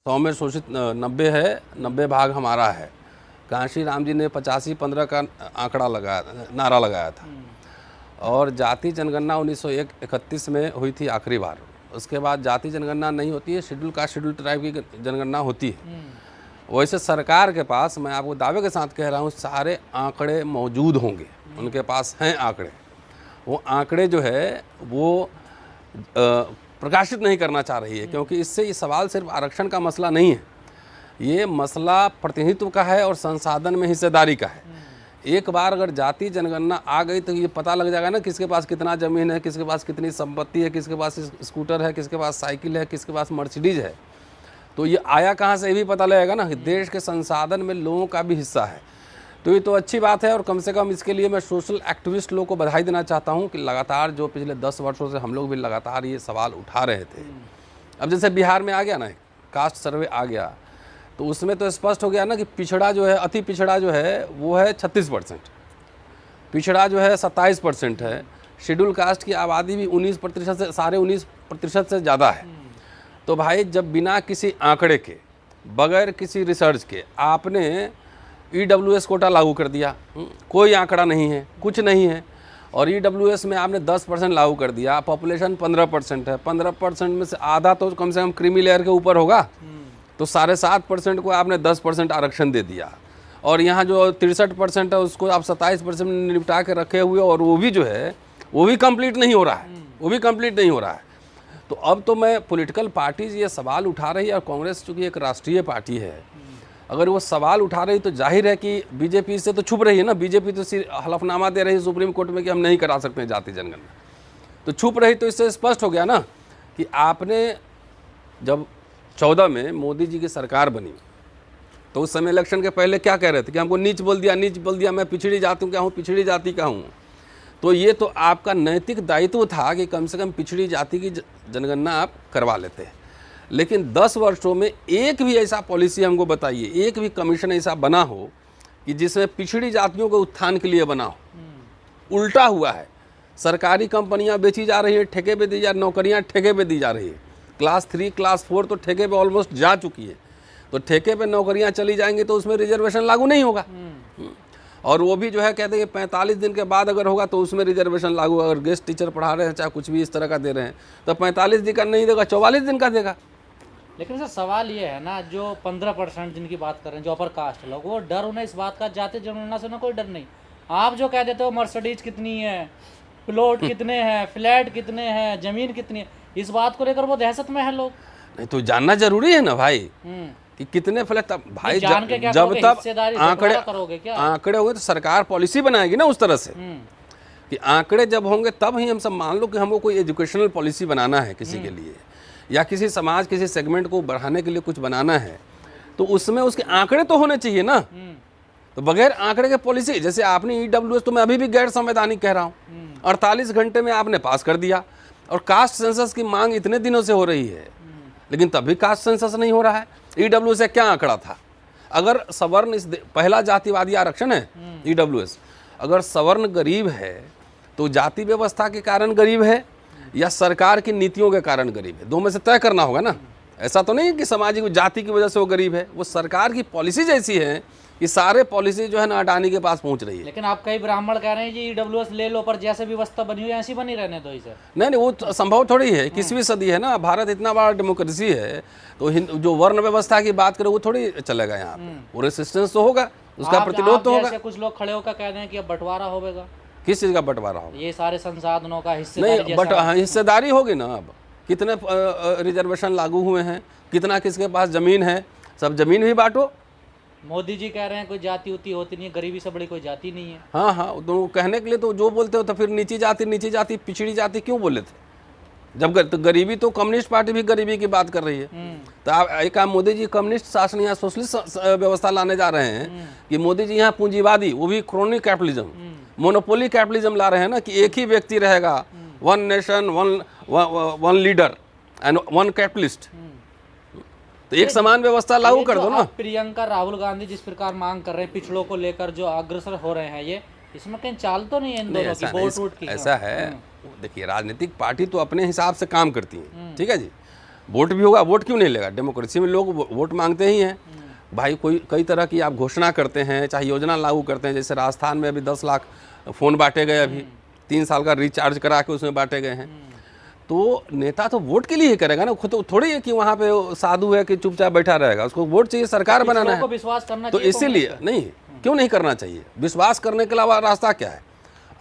100 में शोषित 90 है, 90 भाग हमारा है। कांशी राम जी ने 85-15 का आंकड़ा लगाया, नारा लगाया था। और जाति जनगणना 1931 में हुई थी आखिरी बार। उसके बाद जाति जनगणना नहीं होती है, शेड्यूल कास्ट शेड्यूल ट्राइब की जनगणना होती है। वैसे सरकार के पास, मैं आपको दावे के साथ कह रहा हूँ, सारे आंकड़े मौजूद होंगे, उनके पास हैं आंकड़े। वो आंकड़े जो है वो प्रकाशित नहीं करना चाह रही है, क्योंकि इससे ये सवाल सिर्फ आरक्षण का मसला नहीं है, ये मसला प्रतिनिधित्व का है और संसाधन में हिस्सेदारी का है। एक बार अगर जाति जनगणना आ गई तो ये पता लग जाएगा ना किसके पास कितना ज़मीन है, किसके पास कितनी संपत्ति है, किसके पास स्कूटर है, किसके पास साइकिल है, किसके पास मर्सिडीज है। तो ये आया कहाँ से ये भी पता लगेगा ना। देश के संसाधन में लोगों का भी हिस्सा है, तो ये तो अच्छी बात है। और कम से कम इसके लिए मैं सोशल एक्टिविस्ट लोगों को बधाई देना चाहता हूँ कि लगातार जो पिछले 10 वर्षों से हम लोग भी लगातार ये सवाल उठा रहे थे। अब जैसे बिहार में आ गया ना, कास्ट सर्वे आ गया, तो उसमें तो स्पष्ट हो गया ना कि पिछड़ा जो है, अति पिछड़ा जो है वो है 36%, पिछड़ा जो है 27% है। शेड्यूल कास्ट की आबादी भी 19% से, साढ़े 19% से ज़्यादा है। तो भाई जब बिना किसी आंकड़े के, बगैर किसी रिसर्च के आपने EWS कोटा लागू कर दिया, कोई आंकड़ा नहीं है, कुछ नहीं है, और EWS में आपने 10% लागू कर दिया, पॉपुलेशन 15% है, 15% में से आधा तो कम से कम क्रीमी लेयर के ऊपर होगा, तो 7.5% को आपने 10% आरक्षण दे दिया। और यहाँ जो 63% है उसको आप 27% में निपटा के रखे हुए, और वो भी जो है वो भी कंप्लीट नहीं हो रहा है, वो भी कंप्लीट नहीं हो रहा है। तो अब तो मैं पॉलिटिकल पार्टीज ये सवाल उठा रही है, और कांग्रेस चूँकि एक राष्ट्रीय पार्टी है, अगर वो सवाल उठा रही तो जाहिर है कि बीजेपी से तो छुप रही है ना। बीजेपी तो हलफनामा दे रही है सुप्रीम कोर्ट में कि हम नहीं करा सकते हैं जाति जनगणना, तो छुप रही। तो इससे स्पष्ट हो गया ना कि आपने जब 14 में मोदी जी की सरकार बनी तो उस समय इलेक्शन के पहले क्या कह रहे थे कि हमको नीच बोल दिया, नीच बोल दिया, मैं पिछड़ी जाति का हूँ, पिछड़ी जाति का हूँ। तो ये तो आपका नैतिक दायित्व था कि कम से कम पिछड़ी जाति की जनगणना आप करवा लेते हैं। लेकिन 10 वर्षों में एक भी ऐसा पॉलिसी हमको बताइए, एक भी कमीशन ऐसा बना हो कि जिसमें पिछड़ी जातियों के उत्थान के लिए बना हो। उल्टा हुआ है, सरकारी कंपनियां बेची जा रही हैं, ठेके पे दी जा, नौकरियां ठेके पे दी जा रही है। क्लास 3 क्लास 4 तो ठेके पे ऑलमोस्ट जा चुकी है, तो ठेके पे नौकरियां चली जाएंगी तो उसमें रिजर्वेशन लागू नहीं होगा। और वो भी जो है कहते हैं कि 45 दिन के बाद अगर होगा तो उसमें रिजर्वेशन लागू। अगर गेस्ट टीचर पढ़ा रहे हैं, चाहे कुछ भी इस तरह का दे रहे हैं, तो 45 दिन का नहीं देगा, 44 दिन का देगा। लेकिन सर सवाल ये है ना, जो 15% जिनकी बात कर रहे हैं, जो अपर कास्ट लोग, वो डर उन्हें इस बात का जाति जनगणना से ना कोई डर नहीं। आप जो कह देते हो मर्सिडीज कितनी है, प्लॉट कितने हैं, फ्लैट कितने हैं, जमीन कितनी है, इस बात को लेकर वो दहशत में है लोग। नहीं तो जानना जरूरी है ना भाई कि कितने फ्लैट। तब भाई जान के क्या जब करोगे, तक हिस्सेदारी आंकड़े करोगे क्या? आंकड़े होंगे तो सरकार पॉलिसी बनाएगी ना उस तरह से कि आंकड़े जब होंगे तब ही हम सब मान लो कि हमको कोई एजुकेशनल पॉलिसी बनाना है किसी के लिए, या किसी समाज, किसी सेगमेंट को बढ़ाने के लिए कुछ बनाना है, तो उसमें उसके आंकड़े तो होने चाहिए ना। तो बगैर आंकड़े के पॉलिसी, जैसे आपने EWS, तो मैं अभी भी गैर संवैधानिक कह रहा हूँ, 48 घंटे में आपने पास कर दिया। और कास्ट सेंसस की मांग इतने दिनों से हो रही है, लेकिन तभी कास्ट सेंसस नहीं हो रहा है। EWS से क्या आंकड़ा था? अगर सवर्ण, पहला जातिवादी आरक्षण है EWS, अगर सवर्ण गरीब है तो जाति व्यवस्था के कारण गरीब है या सरकार की नीतियों के कारण गरीब है, दो में से तय करना होगा ना। ऐसा तो नहीं कि सामाजिक जाति की वजह से वो गरीब है, वो सरकार की पॉलिसी जैसी है कि सारे पॉलिसी जो है ना अडानी के पास पहुंच रही है। लेकिन आप कई ब्राह्मण कह रहे हैं जी EWS ले लो, पर जैसे व्यवस्था बनी हुई है ऐसी बनी रहने दो इसे। नहीं, वो तो संभव थोड़ी है, 21वीं सदी है ना, भारत इतना बड़ा डेमोक्रेसी है, तो जो वर्ण व्यवस्था की बात करें वो थोड़ी चलेगा यहाँ पे। वो रेसिस्टेंस तो होगा, उसका प्रतिरोध तो होगा। कुछ लोग खड़े होकर कह रहे हैं कि अब बंटवारा होगा। किस चीज़ का बंटवारा होगा? ये सारे संसाधनों का हिस्सेदारी। नहीं, बट हिस्सेदारी होगी ना। अब कितने रिजर्वेशन लागू हुए हैं, कितना किसके पास जमीन है, सब जमीन भी बांटो। मोदी जी कह रहे हैं कोई जाति उती होती नहीं है, गरीबी से बड़ी कोई जाति नहीं है। हाँ हाँ, तो कहने के लिए तो जो बोलते हो, तो फिर नीची जाति पिछड़ी जाति क्यों बोले थे? जब तो गरीबी, तो कम्युनिस्ट पार्टी भी गरीबी की बात कर रही है। तो आप एक मोदी जी कम्युनिस्ट शासन यहाँ सोशलिस्ट व्यवस्था लाने जा रहे हैं कि मोदी जी यहाँ पूंजीवादी, वो भी क्रोनी कैपिटलिज्म, मोनोपोली कैपिटलिज्म ला रहे हैं ना, कि एक ही व्यक्ति रहेगा, one nation one leader and one capitalist. तो एक समान व्यवस्था लागू कर दो ना। प्रियंका राहुल गांधी जिस प्रकार मांग कर रहे हैं पिछड़ों को लेकर, जो अग्रसर हो रहे हैं, ये इसमें कहीं चाल तो नहीं है इन दोनों की, बोट रूट की? ऐसा है, देखिए राजनीतिक पार्टी तो अपने हिसाब से काम करती है, ठीक है जी। वोट भी होगा, वोट क्यों नहीं लेगा? डेमोक्रेसी में लोग वोट मांगते ही हैं भाई। कोई कई तरह की आप घोषणा करते हैं, चाहे योजना लागू करते हैं, जैसे राजस्थान में अभी 10 लाख फ़ोन बांटे गए, अभी 3 साल का रिचार्ज करा के उसमें बांटे गए हैं। तो नेता तो वोट के लिए ही करेगा ना, खुद तो थोड़ी है कि वहाँ पे साधु है कि चुपचाप बैठा रहेगा, उसको वोट चाहिए, सरकार बनाना है। विश्वास करना तो इसीलिए नहीं, क्यों नहीं करना चाहिए? विश्वास करने के अलावा रास्ता क्या है?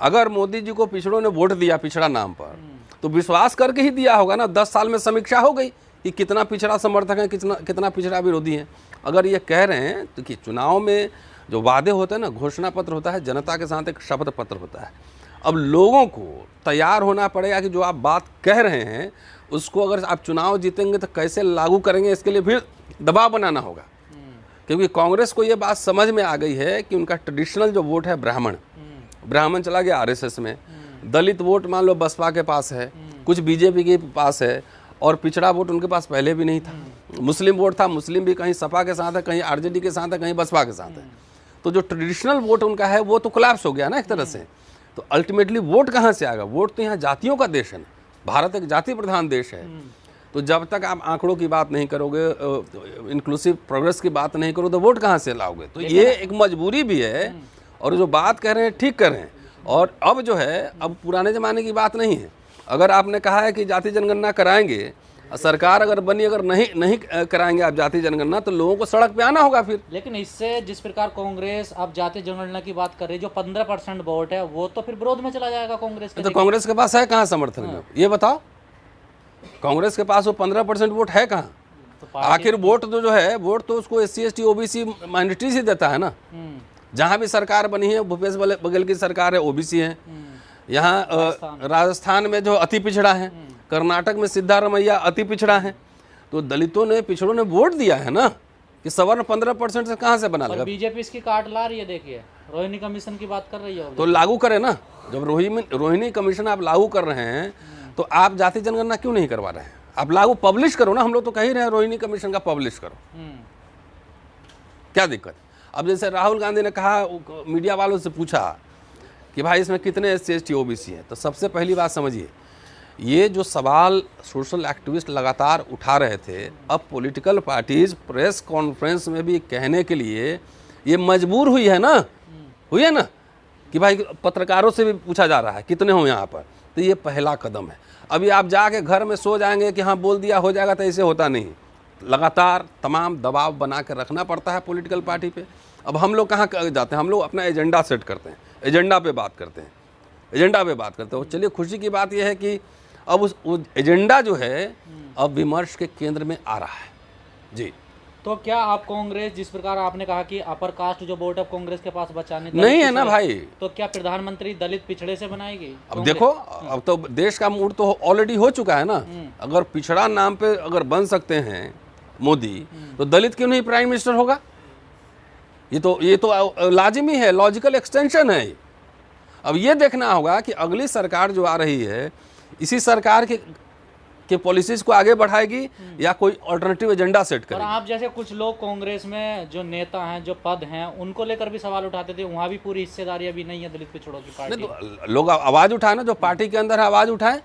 अगर मोदी जी को पिछड़ों ने वोट दिया पिछड़ा नाम पर, तो विश्वास करके ही दिया होगा ना। 10 साल में समीक्षा हो गई कि कितना पिछड़ा समर्थक है, कितना पिछड़ा विरोधी है। अगर ये कह रहे हैं तो कि चुनाव में जो वादे होते हैं ना, घोषणा पत्र होता है, जनता के साथ एक शपथ पत्र होता है। अब लोगों को तैयार होना पड़ेगा कि जो आप बात कह रहे हैं उसको अगर आप चुनाव जीतेंगे तो कैसे लागू करेंगे, इसके लिए फिर दबाव बनाना होगा। क्योंकि कांग्रेस को ये बात समझ में आ गई है कि उनका ट्रेडिशनल जो वोट है ब्राह्मण चला गया आरएसएस में, दलित वोट मान लो बसपा के पास है, कुछ बीजेपी के पास है, और पिछड़ा वोट उनके पास पहले भी नहीं था। मुस्लिम वोट था, मुस्लिम भी कहीं सपा के साथ है, कहीं आरजेडी के साथ है, कहीं बसपा के साथ है। तो जो ट्रेडिशनल वोट उनका है वो तो कोलैप्स हो गया ना एक तरह से। तो अल्टीमेटली वोट कहाँ से आएगा? वोट तो यहाँ जातियों का देश है ना, भारत एक जाति प्रधान देश है। तो जब तक आप आंकड़ों की बात नहीं करोगे, इंक्लूसिव प्रोग्रेस की बात नहीं करोगे, तो वोट कहाँ से लाओगे? तो ये एक मजबूरी भी है, और जो बात कह रहे हैं ठीक कर रहे हैं। और अब जो है, अब पुराने ज़माने की बात नहीं है। अगर आपने कहा है कि जाति जनगणना कराएंगे, सरकार अगर बनी, अगर नहीं कराएंगे आप जाति जनगणना, तो लोगों को सड़क पे आना होगा फिर। लेकिन इससे जिस प्रकार कांग्रेस अब जाति जनगणना की बात कर रही है, जो 15% वोट है वो तो फिर विरोध में चला जाएगा कांग्रेस के। तो कांग्रेस के पास है कहाँ समर्थन में? ये बताओ, कांग्रेस के पास वो 15% वोट है कहाँ? तो आखिर वोट तो जो है, वोट तो उसको SC ST OBC माइनॉरिटीज ही देता है ना। जहाँ भी सरकार बनी है, भूपेश बघेल की सरकार है, OBC है। यहाँ राजस्थान में जो अति पिछड़ा है, कर्नाटक में सिद्धारमैया अति पिछड़ा है। तो दलितों ने, पिछड़ों ने वोट दिया है ना, कि सवर्ण 15% से कहाँ से बना लेगा? बीजेपी इसकी काट ला रही है। देखिए, रोहिणी कमीशन की बात कर रही है, तो लागू करे ना। जब रोहिणी कमीशन आप लागू कर रहे हैं, तो आप जाति जनगणना क्यों नहीं करवा रहे हैं? आप लागू पब्लिश करो ना। हम लोग तो कह ही रहे हैं रोहिणी कमीशन का पब्लिश करो, क्या दिक्कत? अब जैसे राहुल गांधी ने कहा, मीडिया वालों से पूछा कि भाई इसमें कितने SC ST OBC हैं, तो सबसे पहली बात समझिए, ये जो सवाल सोशल एक्टिविस्ट लगातार उठा रहे थे, अब पॉलिटिकल पार्टीज प्रेस कॉन्फ्रेंस में भी कहने के लिए ये मजबूर हुई है ना, कि भाई पत्रकारों से भी पूछा जा रहा है कितने हो यहाँ पर। तो ये पहला कदम है। अभी आप जाके घर में सो जाएंगे कि हाँ बोल दिया हो जाएगा, तो ऐसे होता नहीं। लगातार तमाम दबाव बना के रखना पड़ता है पॉलिटिकल पार्टी पे। अब हम लोग कहाँ जाते हैं? हम लोग अपना एजेंडा सेट करते हैं, एजेंडा पे बात करते हैं। चलिए, खुशी की बात यह है कि अब उस एजेंडा जो है अब विमर्श के केंद्र में आ रहा है जी। तो क्या आप कांग्रेस, जिस प्रकार आपने कहा कि अपर कास्ट जो वोट अब कांग्रेस के पास बचाने नहीं है ना भाई, तो क्या प्रधानमंत्री दलित पिछड़े से बनाएगी? अब देखो, अब तो देश का मूड तो ऑलरेडी हो चुका है ना। अगर पिछड़ा नाम पे अगर बन सकते हैं मोदी, तो दलित क्यों नहीं प्राइम मिनिस्टर होगा? ये तो लाजिमी है, लॉजिकल एक्सटेंशन है। अब ये देखना होगा कि अगली सरकार जो आ रही है, इसी सरकार के पॉलिसीज को आगे बढ़ाएगी या कोई अल्टरनेटिव एजेंडा सेट करेगी। और आप जैसे कुछ लोग कांग्रेस में जो नेता हैं, जो पद हैं, उनको लेकर भी सवाल उठाते थे, वहाँ भी पूरी हिस्सेदारी अभी नहीं है दलित पिछड़ों की पार्टी। नहीं, तो लोग आवाज उठाए ना, जो पार्टी के अंदर है आवाज उठाए।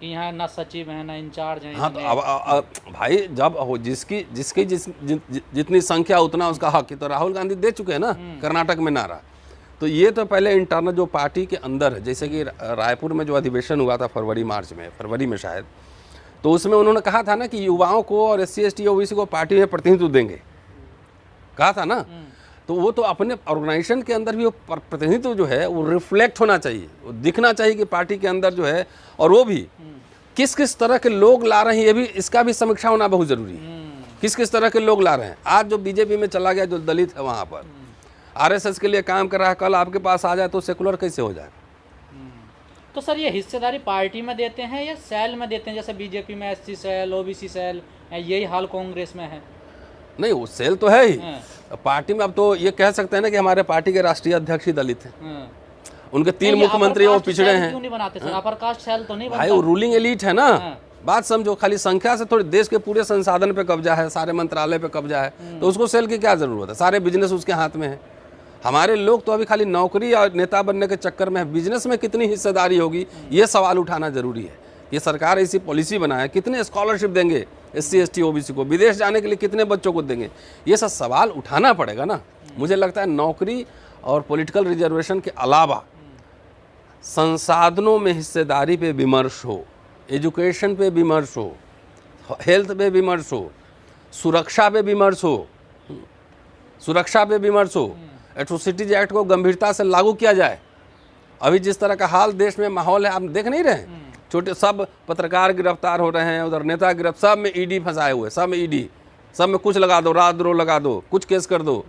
यहाँ ना सचिव है ना इंचार्ज है। हाँ, तो अब भाई जब हो जिसकी जितनी संख्या उतना उसका हक। तो राहुल गांधी दे चुके हैं ना कर्नाटक में नारा। तो ये तो पहले इंटरनल जो पार्टी के अंदर है, जैसे कि रायपुर में जो अधिवेशन हुआ था फरवरी में शायद, तो उसमें उन्होंने कहा था ना कि युवाओं को और SC ST OBC को पार्टी में प्रतिनिधित्व देंगे, कहा था ना। तो वो तो अपने ऑर्गेनाइजेशन के अंदर भी वो प्रतिनिधित्व जो है वो रिफ्लेक्ट होना चाहिए, वो दिखना चाहिए कि पार्टी के अंदर जो है, और वो भी किस किस तरह के लोग ला रहे हैं, ये भी इसका भी समीक्षा होना बहुत जरूरी है। किस किस तरह के लोग ला रहे हैं। आज जो बीजेपी में चला गया, जो दलित है वहाँ पर RSS के लिए काम कर रहा है, कल आपके पास आ जाए तो सेकुलर कैसे हो जाएगा? तो सर, ये हिस्सेदारी पार्टी में देते हैं या सेल में देते हैं? जैसे बीजेपी में SC सेल, OBC सेल, यही हाल कांग्रेस में है? नहीं, वो सेल तो है ही पार्टी में। अब तो ये कह सकते हैं ना कि हमारे पार्टी के राष्ट्रीय अध्यक्ष ही दलित हैं। उनके 3 मुख्यमंत्री वो पिछड़े हैं। क्यों नहीं बनाते सर? अपर कास्ट सेल तो नहीं बनता भाई, वो रूलिंग एलीट है ना। बात समझो, खाली संख्या से थोड़ी देश के पूरे संसाधन पे कब्जा है, सारे मंत्रालय पे कब्जा है, तो उसको सेल की क्या जरूरत है? सारे बिजनेस उसके हाथ में है। हमारे लोग तो अभी खाली नौकरी और नेता बनने के चक्कर में है। बिजनेस में कितनी हिस्सेदारी होगी, ये सवाल उठाना जरूरी है ये सरकार ऐसी पॉलिसी बनाए, कितने स्कॉलरशिप देंगे SC ST OBC को, विदेश जाने के लिए कितने बच्चों को देंगे, ये सब सवाल उठाना पड़ेगा ना। मुझे लगता है नौकरी और पॉलिटिकल रिजर्वेशन के अलावा संसाधनों में हिस्सेदारी पे विमर्श हो, एजुकेशन पे विमर्श हो, हेल्थ पे विमर्श हो, सुरक्षा पे विमर्श हो, एट्रोसिटीज एक्ट को गंभीरता से लागू किया जाए। अभी जिस तरह का हाल देश में माहौल है, आप देख नहीं रहे, छोटे सब पत्रकार गिरफ्तार हो रहे हैं, उधर नेता गिरफ्तार, सब में ED फंसाए हुए, सब में ED, सब में कुछ लगा दो, राजद्रोह लगा दो, कुछ केस कर दो।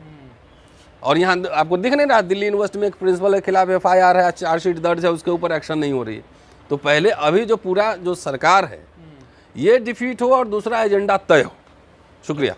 और यहाँ आपको दिख नहीं रहा, दिल्ली यूनिवर्सिटी में एक प्रिंसिपल के खिलाफ FIR है, चार्जशीट दर्ज है, उसके ऊपर एक्शन नहीं हो रही है। तो पहले अभी जो पूरा जो सरकार है ये डिफीट हो और दूसरा एजेंडा तय हो। शुक्रिया।